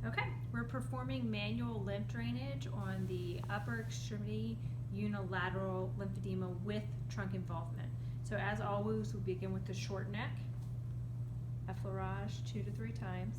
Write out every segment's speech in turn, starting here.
Okay, we're performing manual lymph drainage on the upper extremity unilateral lymphedema with trunk involvement. So as always, we begin with the short neck, effleurage 2 to 3 times.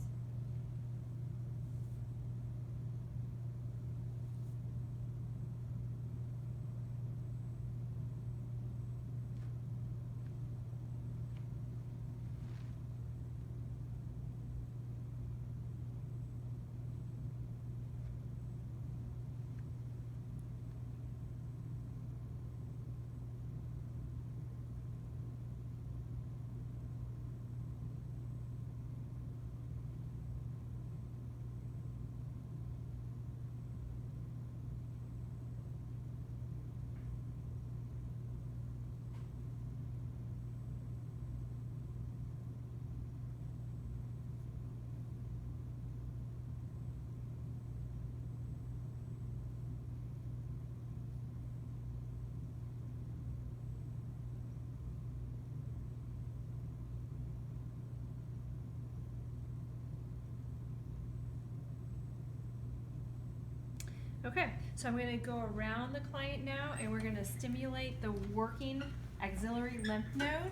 Okay, so I'm going to go around the client now and we're going to stimulate the working axillary lymph node.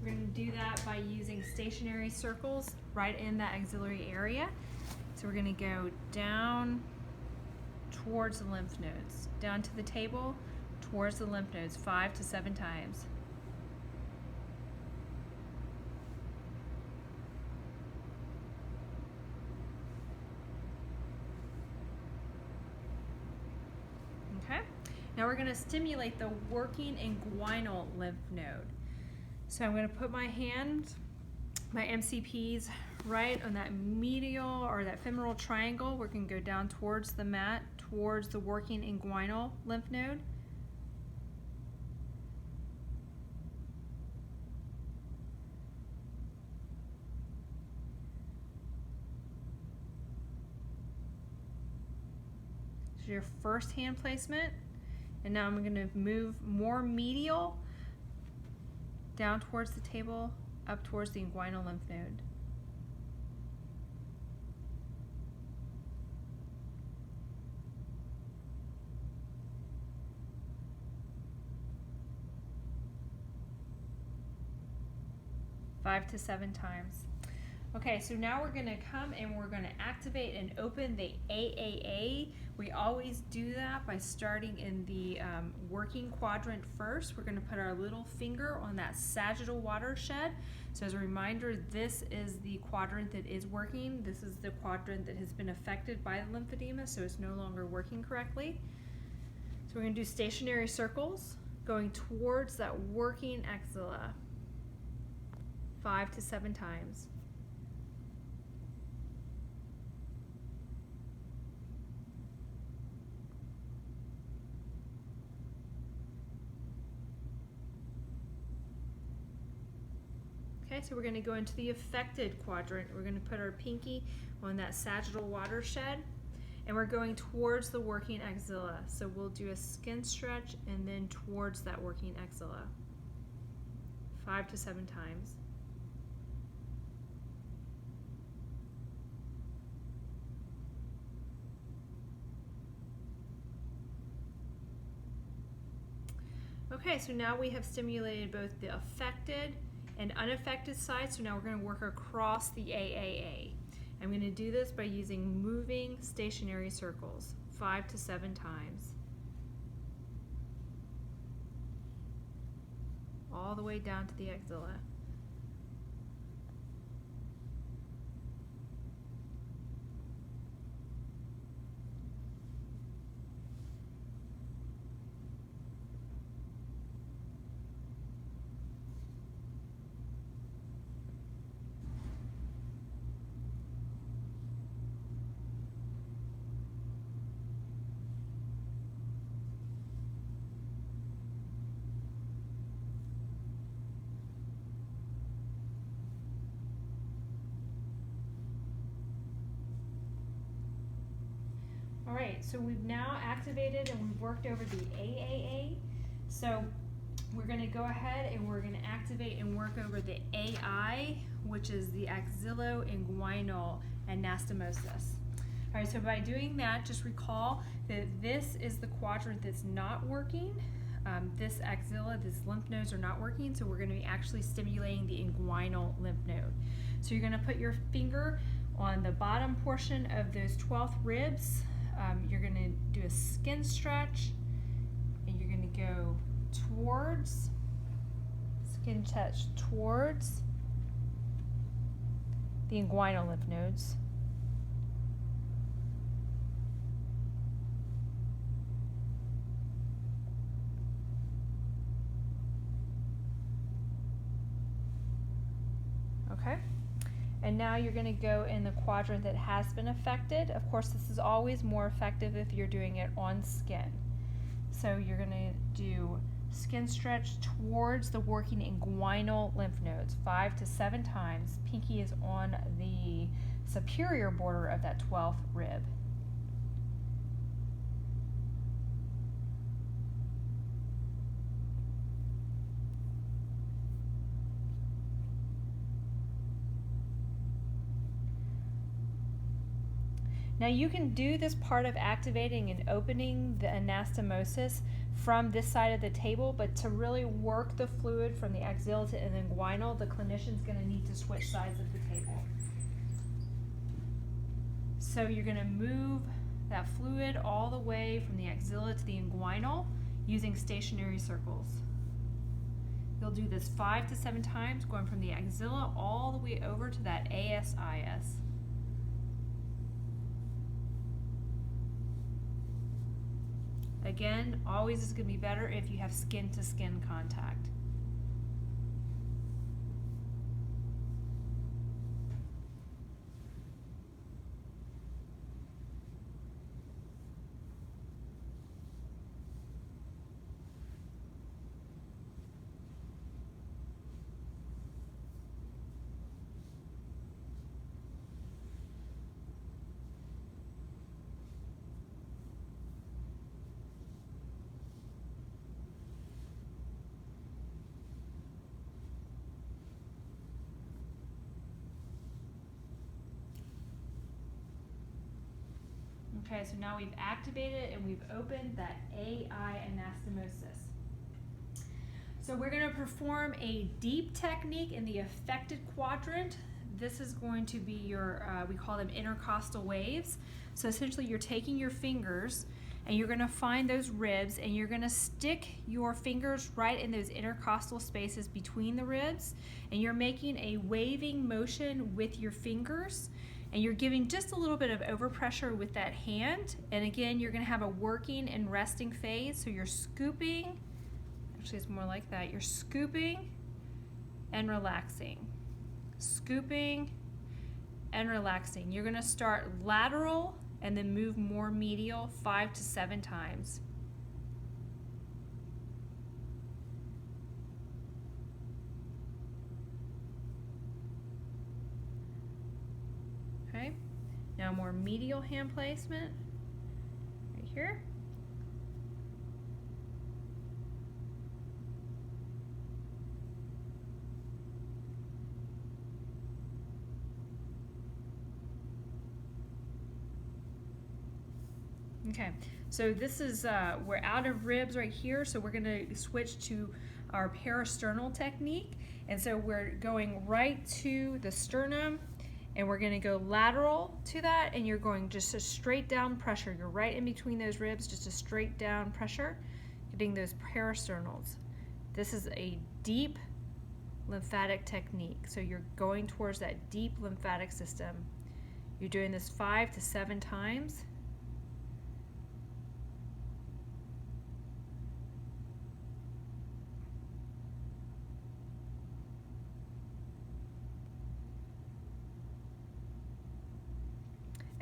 We're going to do that by using stationary circles right in that axillary area. So we're going to go down towards the lymph nodes, down to the table, towards the lymph nodes 5 to 7 times. Okay, now we're going to stimulate the working inguinal lymph node. So I'm going to put my hand, my MCPs, right on that medial or that femoral triangle. We're going to go down towards the mat, towards the working inguinal lymph node. So your first hand placement, and now I'm going to move more medial down towards the table, up towards the inguinal lymph node. Five to 7 times. Okay, so now we're going to come and we're going to activate and open the AAA. We always do that by starting in the working quadrant first. We're going to put our little finger on that sagittal watershed. So as a reminder, this is the quadrant that is working. This is the quadrant that has been affected by the lymphedema, so it's no longer working correctly. So we're going to do stationary circles going towards that working axilla 5 to 7 times. Okay, so we're going to go into the affected quadrant. We're going to put our pinky on that sagittal watershed, and we're going towards the working axilla. So we'll do a skin stretch and then towards that working axilla 5 to 7 times. Okay, so now we have stimulated both the affected and unaffected side, so now we're going to work across the AAA. I'm going to do this by using moving stationary circles 5 to 7 times. All the way down to the axilla. All right, so we've now activated and we've worked over the AAA. So we're going to go ahead and we're going to activate and work over the AI, which is the axilloinguinal anastomosis. All right, so by doing that, just recall that this is the quadrant that's not working. This axilla, these lymph nodes are not working, so we're going to be actually stimulating the inguinal lymph node. So you're going to put your finger on the bottom portion of those 12th ribs. You're going to do a skin stretch, and you're going to go towards, skin touch towards the inguinal lymph nodes. Okay, and now you're going to go in the quadrant that has been affected. Of course, this is always more effective if you're doing it on skin. So you're going to do skin stretch towards the working inguinal lymph nodes 5 to 7 times. Pinky is on the superior border of that 12th rib. Now you can do this part of activating and opening the anastomosis from this side of the table, but to really work the fluid from the axilla to the inguinal, the clinician's going to need to switch sides of the table. So you're going to move that fluid all the way from the axilla to the inguinal using stationary circles. You'll do this 5 to 7 times, going from the axilla all the way over to that ASIS. Again, always is going to be better if you have skin-to-skin contact. Okay, so now we've activated and we've opened that AI anastomosis. So we're going to perform a deep technique in the affected quadrant. This is going to be your, we call them intercostal waves. So essentially you're taking your fingers and you're going to find those ribs and you're going to stick your fingers right in those intercostal spaces between the ribs, and you're making a waving motion with your fingers. And you're giving just a little bit of overpressure with that hand. And again, you're going to have a working and resting phase. So you're scooping, actually it's more like that. You're scooping and relaxing. Scooping and relaxing. You're going to start lateral and then move more medial 5 to 7 times. Okay, now more medial hand placement right here. Okay, so this is, we're out of ribs right here, so we're going to switch to our parasternal technique. And so we're going right to the sternum, and we're going to go lateral to that, and you're going just a straight down pressure. You're right in between those ribs, just a straight down pressure, getting those parasternals. This is a deep lymphatic technique, so you're going towards that deep lymphatic system. You're doing this 5 to 7 times.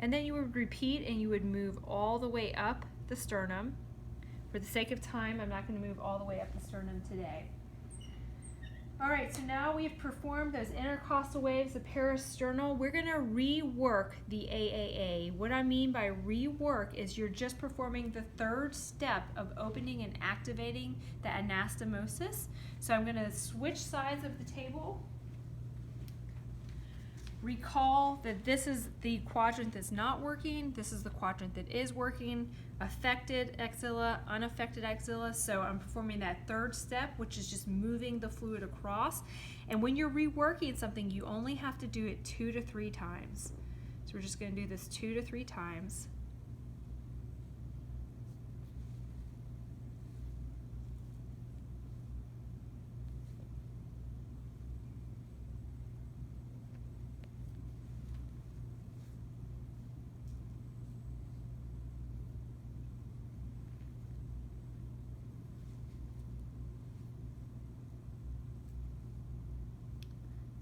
And then you would repeat and you would move all the way up the sternum. For the sake of time, I'm not going to move all the way up the sternum today. All right, so now we've performed those intercostal waves, the parasternal. We're going to rework the AAA. What I mean by rework is you're just performing the third step of opening and activating the anastomosis. So I'm going to switch sides of the table. Recall that this is the quadrant that's not working. This is the quadrant that is working. Affected axilla, unaffected axilla. So I'm performing that third step, which is just moving the fluid across. And when you're reworking something, you only have to do it 2 to 3 times. So we're just going to do this 2 to 3 times.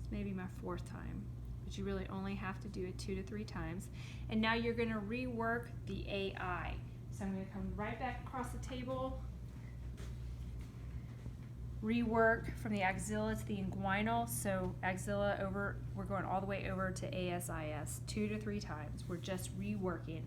Maybe my 4th time, but you really only have to do it 2 to 3 times. And now you're going to rework the AI. So I'm going to come right back across the table, rework from the axilla to the inguinal. So axilla over, we're going all the way over to ASIS 2 to 3 times. We're just reworking.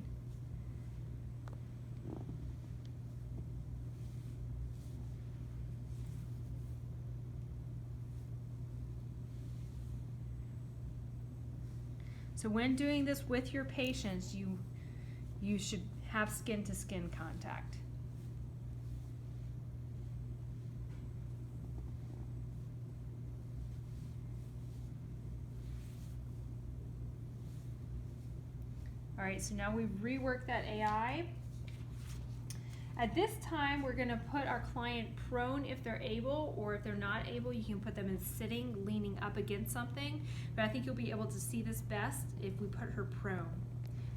So when doing this with your patients, you should have skin-to-skin contact. All right, so now we've reworked that AI. At this time, we're going to put our client prone if they're able, or if they're not able, you can put them in sitting, leaning up against something. But I think you'll be able to see this best if we put her prone.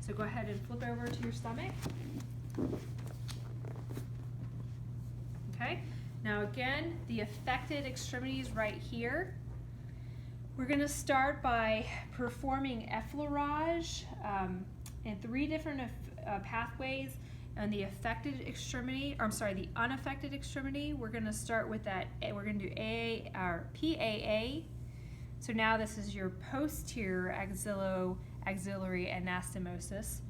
So go ahead and flip over to your stomach. Okay, now again, the affected extremity is right here. We're going to start by performing effleurage in 3 different pathways. On the affected extremity, or I'm sorry, the unaffected extremity, we're going to start with that. We're going to do PAA. So now this is your posterior axillary anastomosis,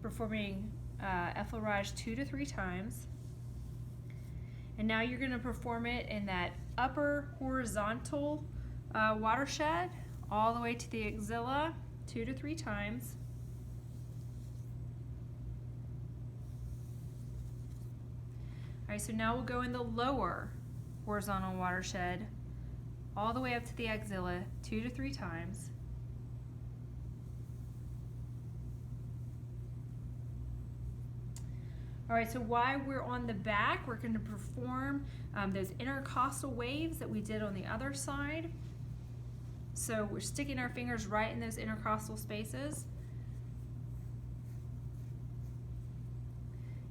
performing effleurage 2 to 3 times. And now you're going to perform it in that upper horizontal watershed, all the way to the axilla, 2 to 3 times. All right, so now we'll go in the lower horizontal watershed, all the way up to the axilla, 2 to 3 times. All right, so while we're on the back, we're going to perform those intercostal waves that we did on the other side. So we're sticking our fingers right in those intercostal spaces.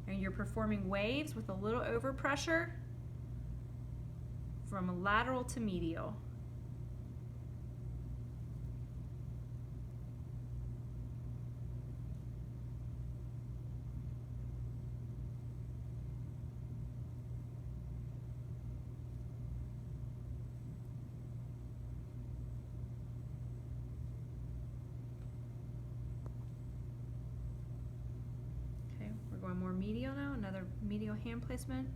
And you're performing waves with a little overpressure from lateral to medial. One more medial now, another medial hand placement.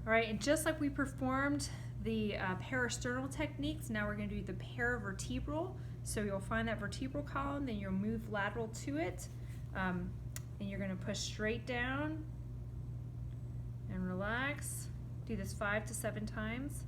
All right, and just like we performed the parasternal techniques, now we're going to do the paravertebral. So you'll find that vertebral column, then you'll move lateral to it, and you're going to push straight down and relax. Do this 5 to 7 times.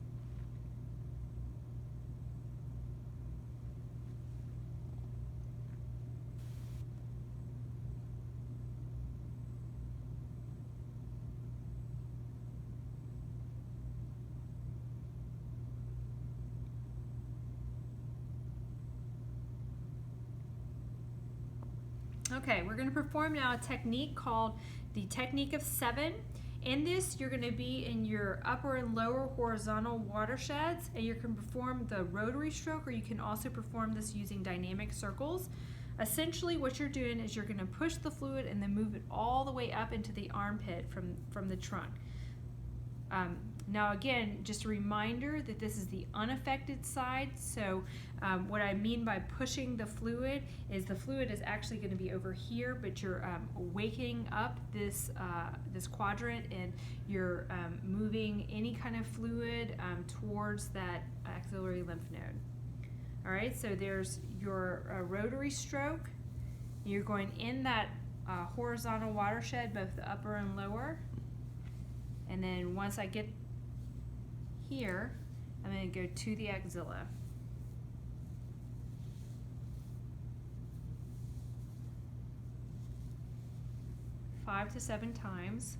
Okay, we're going to perform now a technique called the technique of 7. In this, you're going to be in your upper and lower horizontal watersheds, and you can perform the rotary stroke, or you can also perform this using dynamic circles. Essentially, what you're doing is you're going to push the fluid and then move it all the way up into the armpit from the trunk. Now again, just a reminder that this is the unaffected side, so what I mean by pushing the fluid is the fluid is actually going to be over here, but you're waking up this quadrant, and you're moving any kind of fluid towards that axillary lymph node. All right, so there's your rotary stroke. You're going in that horizontal watershed, both the upper and lower. And then once I get here, I'm going to go to the axilla. Five to 7 times.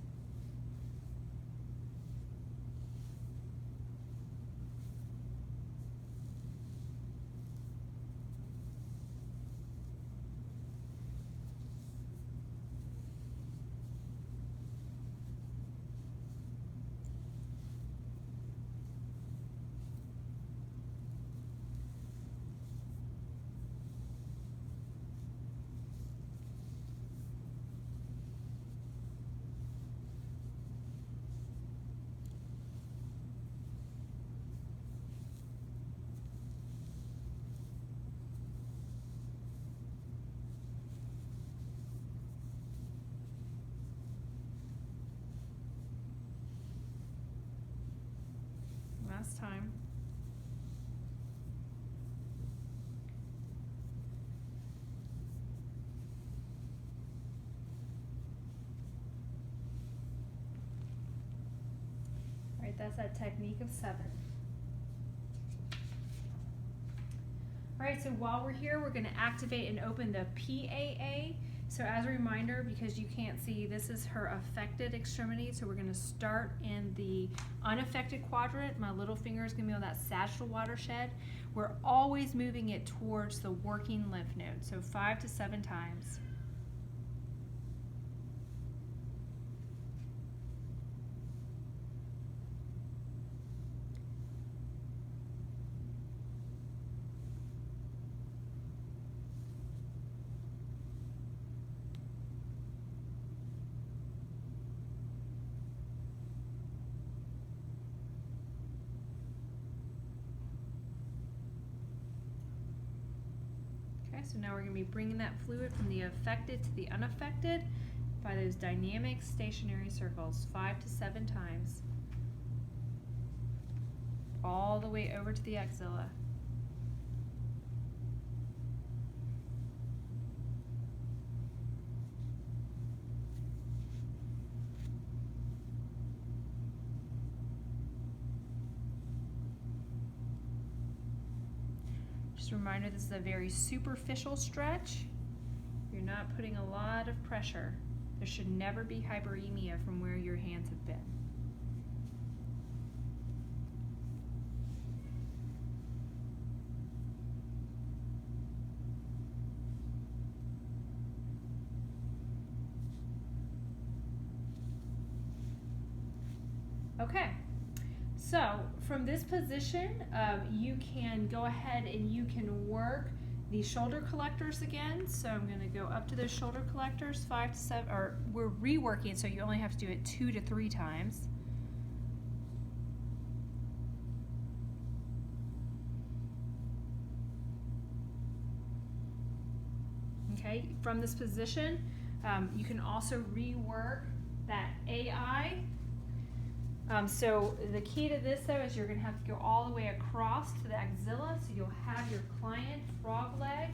Last time. All right, that's that technique of 7. All right, so while we're here, we're going to activate and open the PAA. So as a reminder, because you can't see, this is her affected extremity. So we're going to start in the unaffected quadrant. My little finger is going to be on that sagittal watershed. We're always moving it towards the working lymph node. So 5 to 7 times. So now we're going to be bringing that fluid from the affected to the unaffected by those dynamic stationary circles, 5 to 7 times, all the way over to the axilla. Just a reminder, this is a very superficial stretch. You're not putting a lot of pressure. There should never be hyperemia from where your hands have been. Okay. So from this position, you can go ahead and you can work the shoulder collectors again. So I'm going to go up to those shoulder collectors, 5 to 7, or we're reworking, so you only have to do it 2 to 3 times. Okay, from this position, you can also rework that AI. So the key to this, though, is you're going to have to go all the way across to the axilla, so you'll have your client frog leg,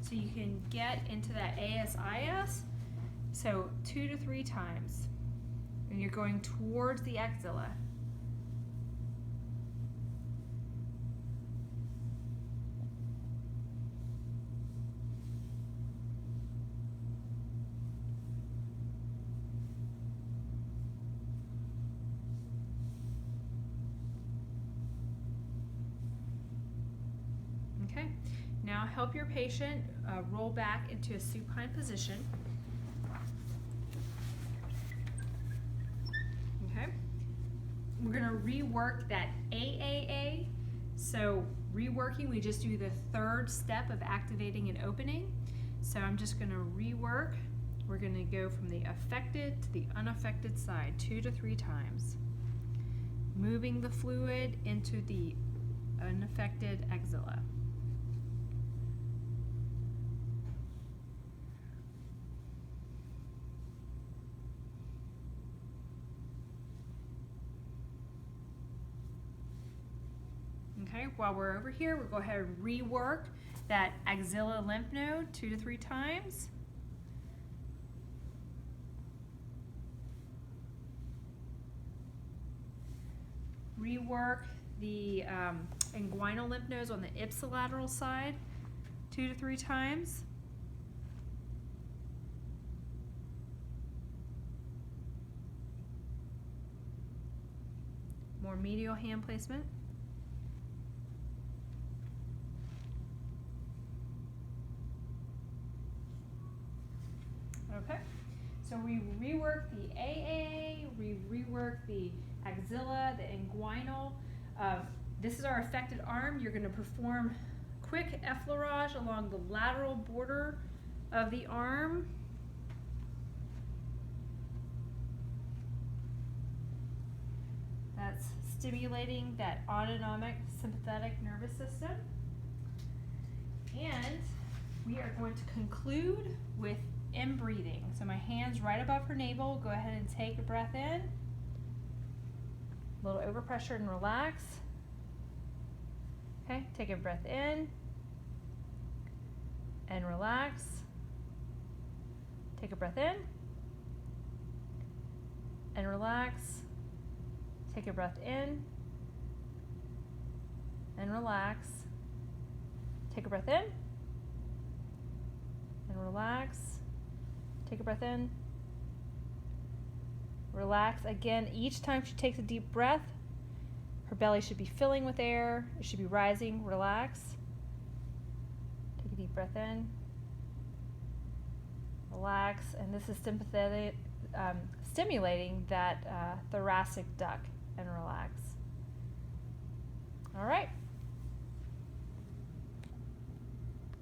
so you can get into that ASIS. So 2 to 3 times, and you're going towards the axilla. Okay, now help your patient roll back into a supine position. Okay, we're going to rework that AAA. So reworking, we just do the 3rd step of activating and opening. So I'm just going to rework. We're going to go from the affected to the unaffected side 2 to 3 times. moving the fluid into the unaffected axilla. Okay, while we're over here, we'll go ahead and rework that axilla lymph node 2 to 3 times. Rework the inguinal lymph nodes on the ipsilateral side 2 to 3 times. More medial hand placement. Okay, so we rework the AA, we rework the axilla, the inguinal. This is our affected arm. You're going to perform quick effleurage along the lateral border of the arm. That's stimulating that autonomic sympathetic nervous system. And we are going to conclude with in-breathing. So my hand's right above her navel. Go ahead and take a breath in. A little overpressure and relax. Okay, take a breath in and relax. Take a breath in and relax. Take a breath in and relax. Take a breath in and relax. Take a breath in. Relax. Again, each time she takes a deep breath, her belly should be filling with air. It should be rising. Relax. Take a deep breath in. Relax. And this is sympathetic, stimulating that thoracic duct, and relax. All right.